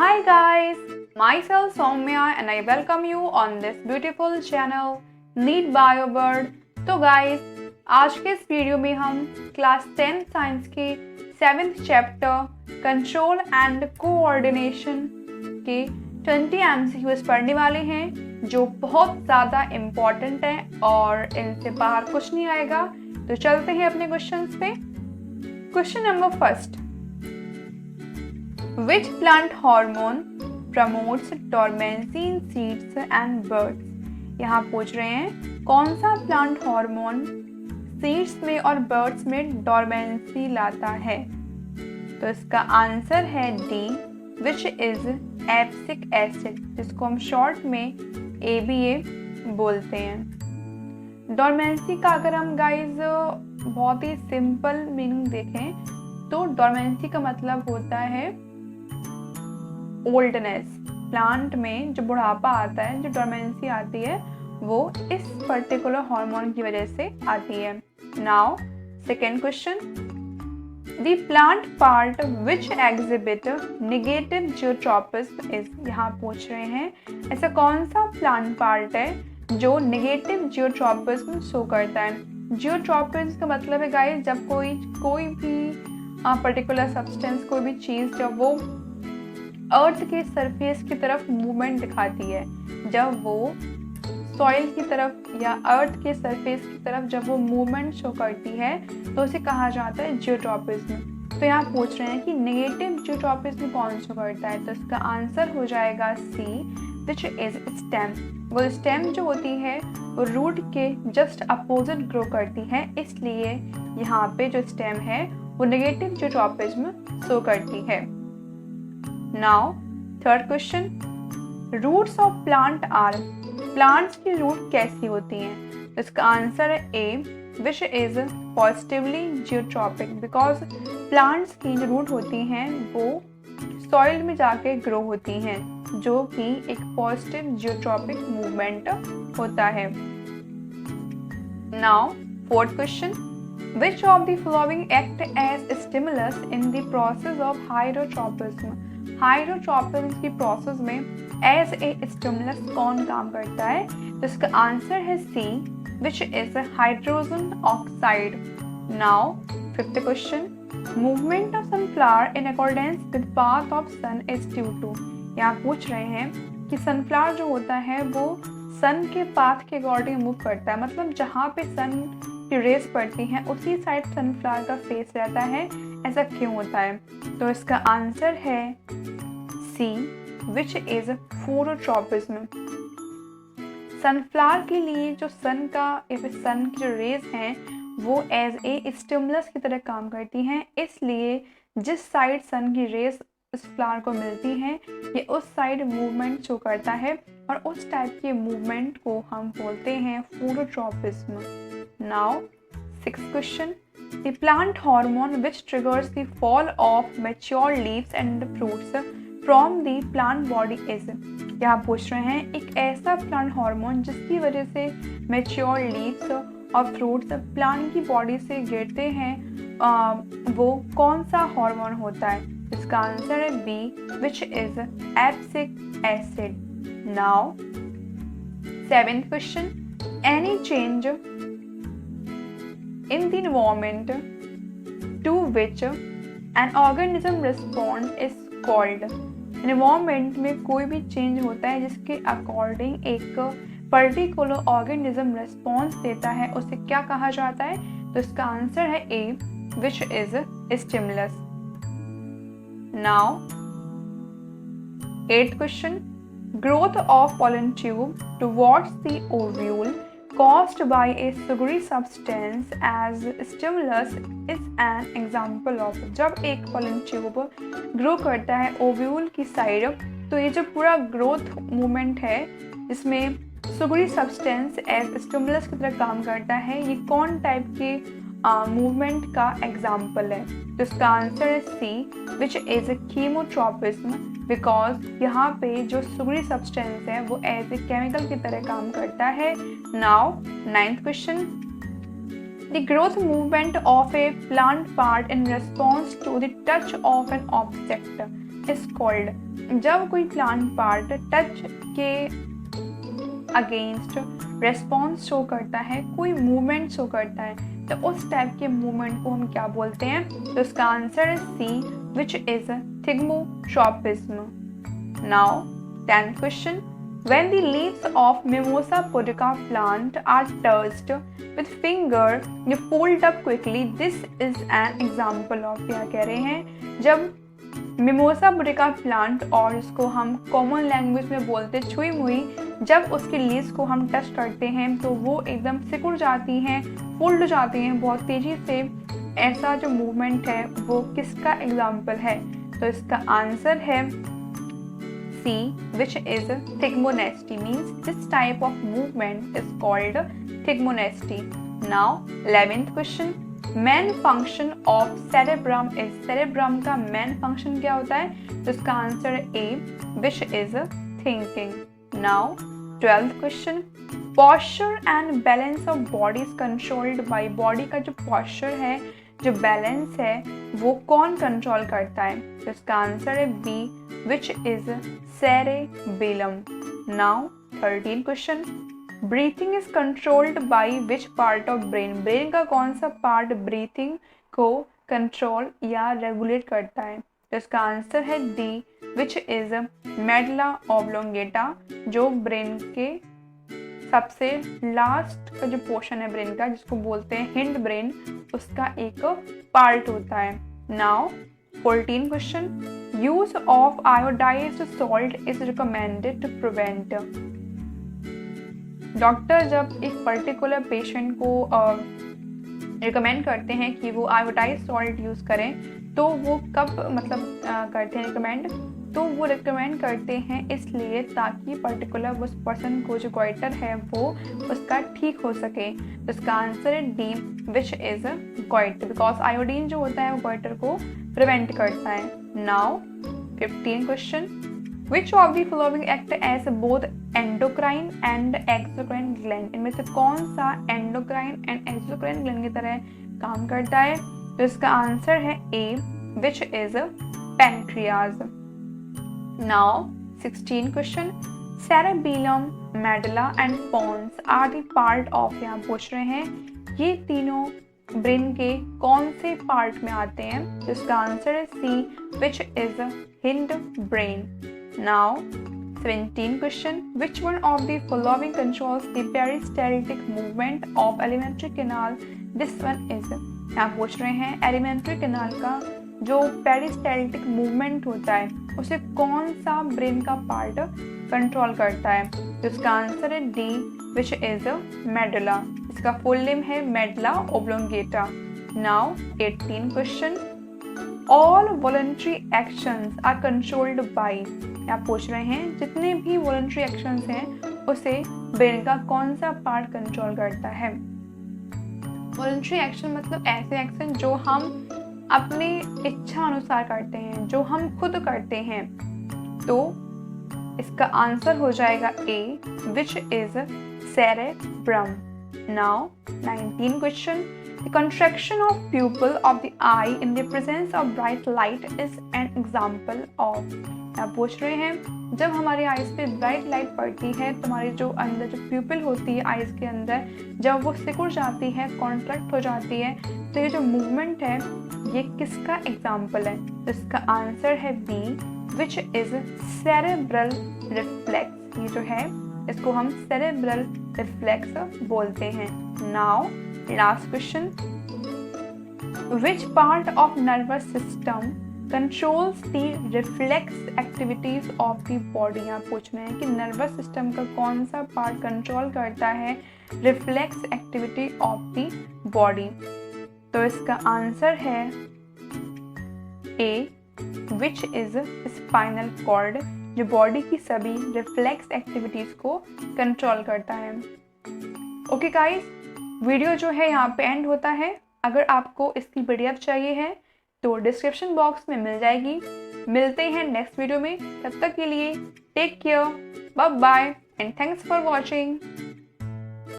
Hi guys, myself Soumya and I welcome you on this beautiful channel Need BioBird। तो guys, आज के इस video में हम क्लास 10 साइंस के 7th chapter control and coordination के 20 MCQs पढ़ने वाले हैं जो बहुत ज़्यादा इम्पॉर्टेंट है और इनसे बाहर कुछ नहीं आएगा। तो चलते हैं अपने क्वेश्चंस पे। Question number first, Which plant hormone promotes dormancy in seeds and birds? यहाँ पूछ रहे हैं कौन सा प्लांट हार्मोन सीड्स में और बर्ड्स में डोरमेंसी लाता है। तो इसका आंसर है D, which is abscisic acid, जिसको हम शॉर्ट में ABA बोलते हैं। डोरमेंसी का अगर हम गाइज बहुत ही सिंपल मीनिंग देखें तो डोरमेंसी का मतलब होता है ओल्डनेस। प्लांट में जो बुढ़ापा आता है, जो डोरमेंसी आती है, वो इस पर्टिकुलर हार्मोन की वजह से आती है। Now second question, the plant part which exhibit negative geotropism is. यहाँ पूछ रहे हैं ऐसा कौन सा प्लांट पार्ट है जो नेगेटिव जियोट्रॉपिज्म शो करता है। जियोट्रॉपिज्म का मतलब है गाइस जब कोई भी पर्टिकुलर सब्सटेंस, कोई भी चीज़ जब वो अर्थ के सरफेस की तरफ मूवमेंट दिखाती है, जब वो सॉइल की तरफ या अर्थ के सरफेस की तरफ जब वो मूवमेंट शो करती है तो उसे कहा जाता है जियोट्रॉपिज्म। तो यहाँ पूछ रहे हैं कि नेगेटिव जियोट्रॉपिज्म कौन शो करता है। तो इसका आंसर हो जाएगा सी, विच इज स्टेम। वो स्टेम जो होती है वो रूट के जस्ट अपोजिट ग्रो करती है, इसलिए यहाँ पे जो स्टेम है वो नेगेटिव जियोट्रॉपिज्म शो करती है। Now third question, roots of plant are. Plants की रूट कैसी होती हैं। तो इसका आंसर है A, which is positively geotropic, because plants की जो रूट होती हैं वो सॉइल में जाके ग्रो होती हैं, जो कि एक पॉजिटिव जियोट्रॉपिक मूवमेंट होता है। Now fourth question, which of the following act as stimulus in the process of heterotrophism। Hydrotropism की प्रोसेस में एज ए स्टिमुलस कौन काम करता है। तो इसका आंसर है C, which is hydrogen oxide. Now fifth question, movement of sunflower in accordance with path of sun is due to. यहाँ पूछ रहे हैं कि सनफ्लावर जो होता है वो सन के पाथ के अकॉर्डिंग मूव करता है, मतलब जहाँ पे सन की रेस पड़ती हैं उसी साइड सनफ्लावर का फेस रहता है। ऐसा क्यों होता है। तो इसका आंसर है C, which is phototropism. Sunflower के लिए जो सन का या फिर सन की जो रेज हैं वो एज ए स्टिमुलस की तरह काम करती हैं, इसलिए जिस साइड सन की रेज उस फ्लावर को मिलती हैं ये उस साइड मूवमेंट शो करता है और उस टाइप के मूवमेंट को हम बोलते हैं phototropism. Now sixth question, the plant hormone which triggers the fall of mature leaves and fruits from the plant body is। यहाँ पूछ रहे हैं एक ऐसा प्लांट हार्मोन जिसकी वजह से मैच्योर लीव्स और फ्रूट्स प्लांट की बॉडी से गिरते हैं, वो कौन सा हार्मोन होता है। इसका आंसर है B, which is abscisic acid. Now seventh question, any change in the environment to which an organism responds is called। environment में कोई भी चेंज होता है जिसके अकॉर्डिंग एक पर्टिकुलर ऑर्गेनिज्म रेस्पॉन्स देता है, उसे क्या कहा जाता है। तो इसका आंसर है A, which is stimulus. Now eighth question, growth of pollen tube towards the ovule caused by a sugary substance as stimulus is an example of। जब एक pollen tube ग्रो करता है ओव्यूल की साइड, तो ये जो पूरा ग्रोथ मूवमेंट है इसमें सुगरी सब्सटेंस एज स्टिमुलस की तरह काम करता है, ये कौन टाइप के मूवमेंट का एग्जाम्पल है। तो इसका आंसर है C, which is chemotropism, because यहाँ पे जो सुगरी सब्सटेंस है वो एज ए केमिकल की तरह काम करता है। Now ninth question, the growth movement of a plant part in response to the touch of an object is called. जब कोई प्लांट पार्ट टच के अगेंस्ट रेस्पॉन्स शो करता है, कोई मूवमेंट शो करता है, तो उस टाइप के मूवमेंट को हम क्या बोलते हैं? तो इसका आंसर है C, which is thigmotropism. Now 10th question, when the leaves of Mimosa pudica plant are touched with finger you fold up quickly, this is an example of, क्या कह रहे हैं, जब मिमोसा पुडिका प्लांट और इसको हम common language में बोलते छुई मुई, जब उसके लीव्स को हम टच करते हैं तो वो एकदम सिकुड़ जाती हैं, फोल्ड हो जाती हैं बहुत तेजी से। ऐसा जो मूवमेंट है वो किसका एग्जाम्पल है? तो इसका आंसर है C, which is thigmonasty, means this type of movement is called thigmonasty. Now 11th question, main function of cerebrum is, cerebrum का main function क्या होता है? तो इसका आंसर है A, which is thinking. Now 12th question, posture and balance of body is controlled by, body का जो posture है, जो बैलेंस है, वो कौन कंट्रोल करता है? तो इसका आंसर है B, which is cerebellum. Now 13th question, breathing is controlled by which part of brain, brain का कौन सा पार्ट breathing को कंट्रोल या रेगुलेट करता है? तो इसका आंसर है D, which is medulla oblongata, जो ब्रेन के सबसे लास्ट का जो पोर्शन है ब्रेन का, जिसको बोलते हैं हिंड ब्रेन, उसका एक पार्ट होता है। Now 14 question, use of iodized salt is recommended to prevent, doctor जब एक पर्टिकुलर पेशेंट को रिकमेंड करते हैं कि वो आयोडाइज्ड सॉल्ट यूज़ करें, तो वो कब मतलब करते हैं रिकमेंड? तो वो रिकमेंड करते हैं इसलिए ताकि पर्टिकुलर उस पर्सन को जो गॉइटर है वो उसका ठीक हो सके। तो इसका आंसर है D, which is goitre, because iodine जो होता है वो गॉइटर को प्रिवेंट करता है। Now 15 question, which of the following act as both endocrine and exocrine gland, इनमें से कौन सा एंडोक्राइन एंड एक्सोक्राइन ग्लैंड की तरह काम करता है? तो इसका आंसर है A, which is pancreas. Now 16 question, cerebellum, medulla and pons are the part of, यहाँ पूछ रहे हैं ये तीनों ब्रेन के कौन से पार्ट में आते हैं? तो इसका आंसर है C, which is hind brain. Now 17 question, which one of the following controls the peristaltic movement of alimentary canal? This one is, यहाँ पूछ रहे हैं एलिमेंट्री कैनाल का जो पेरिस्टाल्टिक मूवमेंट होता है उसे कौन सा ब्रेन का पार्ट कंट्रोल करता है? तो इसका आंसर है डी, विच इज मेडुला, इसका फुल नेम है medulla oblongata. Now 18 question, all voluntary actions are controlled by, आप पूछ रहे हैं जितने भी वॉलंटरी एक्शंस हैं उसे ब्रेन का कौन सा पार्ट कंट्रोल करता है? वॉलंटरी एक्शन मतलब ऐसे एक्शन जो हम अपनी इच्छा अनुसार करते हैं, जो हम खुद करते हैं। तो इसका आंसर हो जाएगा A, which is cerebrum. Now 19 question, the contraction of pupil of the eye in the presence of bright light is an example of, आप पूछ रहे हैं जब हमारी आइज पे ब्राइट लाइट पड़ती है तो हमारी जो अंदर जो प्यूपिल होती है आइज के अंदर, जब वो सिकुड़ जाती है, कॉन्ट्रैक्ट हो जाती है, तो ये जो मूवमेंट है ये किसका एग्जाम्पल है? तो इसका आंसर है B, which is cerebral reflex, ये जो है इसको हम सेरेब्रल रिफ्लेक्स बोलते हैं। Now last question, which part of nervous system controls the reflex activities of the body, यहाँ पूछ रहे हैं कि नर्वस सिस्टम का कौन सा पार्ट कंट्रोल करता है reflex activity of the body? तो इसका आंसर है A, which is spinal cord, जो बॉडी की सभी रिफ्लेक्स एक्टिविटीज को कंट्रोल करता है। ओके गाइस, वीडियो जो है यहाँ पे एंड होता है। अगर आपको इसकी पीडीएफ चाहिए है तो डिस्क्रिप्शन बॉक्स में मिल जाएगी। मिलते हैं नेक्स्ट वीडियो में, तब तक के लिए take care, bye bye and thanks for watching.